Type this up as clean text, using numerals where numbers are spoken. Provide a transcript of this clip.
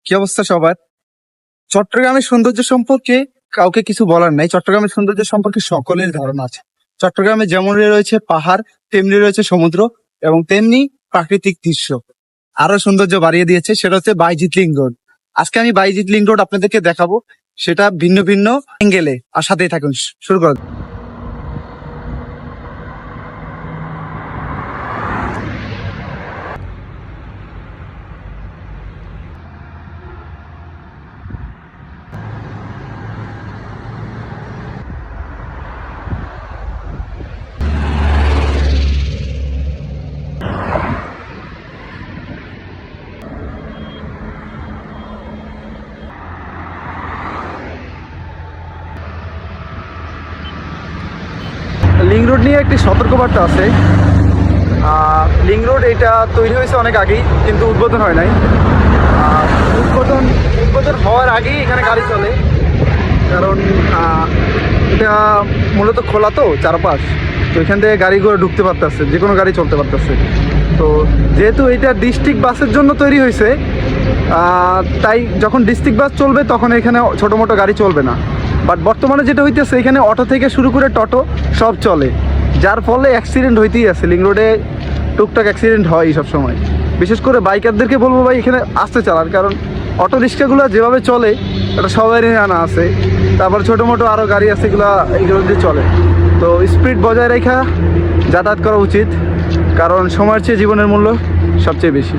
কি অবস্থা সবার? চট্টগ্রামের সৌন্দর্য সম্পর্কে কাউকে কিছু বলার নাই। চট্টগ্রামের সৌন্দর্য সম্পর্কে সকলের ধারণা আছে। চট্টগ্রামে যেমন রয়েছে পাহাড়, তেমনি রয়েছে সমুদ্র এবং তেমনি প্রাকৃতিক দৃশ্য। আরো সৌন্দর্য বাড়িয়ে দিয়েছে, সেটা হচ্ছে বাইজিৎ লিং রোড। আজকে আমি বাইজিৎ লিং রোড আপনাদেরকে দেখাবো, সেটা ভিন্ন ভিন্ন অ্যাঙ্গেলে। আর সাথেই থাকুন, শুরু করুন। লিং রোড নিয়ে একটি সতর্কবার্তা আছে। লিং রোড এটা তৈরি হয়েছে অনেক আগেই, কিন্তু উদ্বোধন হয় নাই। উদ্বোধন উদ্বোধন হওয়ার আগেই এখানে গাড়ি চলে, কারণ এটা মূলত খোলা তো চারপাশ, তো এখান থেকে গাড়িগুলো ঢুকতে পারতেছে, যে কোনো গাড়ি চলতে পারতেছে। তো যেহেতু এটা ডিস্ট্রিক্ট বাসের জন্য তৈরি হয়েছে, তাই যখন ডিস্ট্রিক্ট বাস চলবে তখন এখানে ছোটো মোটো গাড়ি চলবে না। বাট বর্তমানে যেটা হইতেছে, এখানে অটো থেকে শুরু করে টোটো সব চলে, যার ফলে অ্যাক্সিডেন্ট হইতেই আছে। লিং রোডে টুকটাক অ্যাক্সিডেন্ট হয় সব সময়। বিশেষ করে বাইকারদেরকে বলবো ভাই এখানে আসতে চালান, কারণ অটো রিক্সাগুলো যেভাবে চলে এটা সবারই জানা আছে। তারপর ছোটো মোটো আরও গাড়ি আছে, এইগুলো দিয়ে চলে। তো স্পিড বজায় রেখা যাতায়াত করা উচিত, কারণ সময়ের চেয়ে জীবনের মূল্য সবচেয়ে বেশি।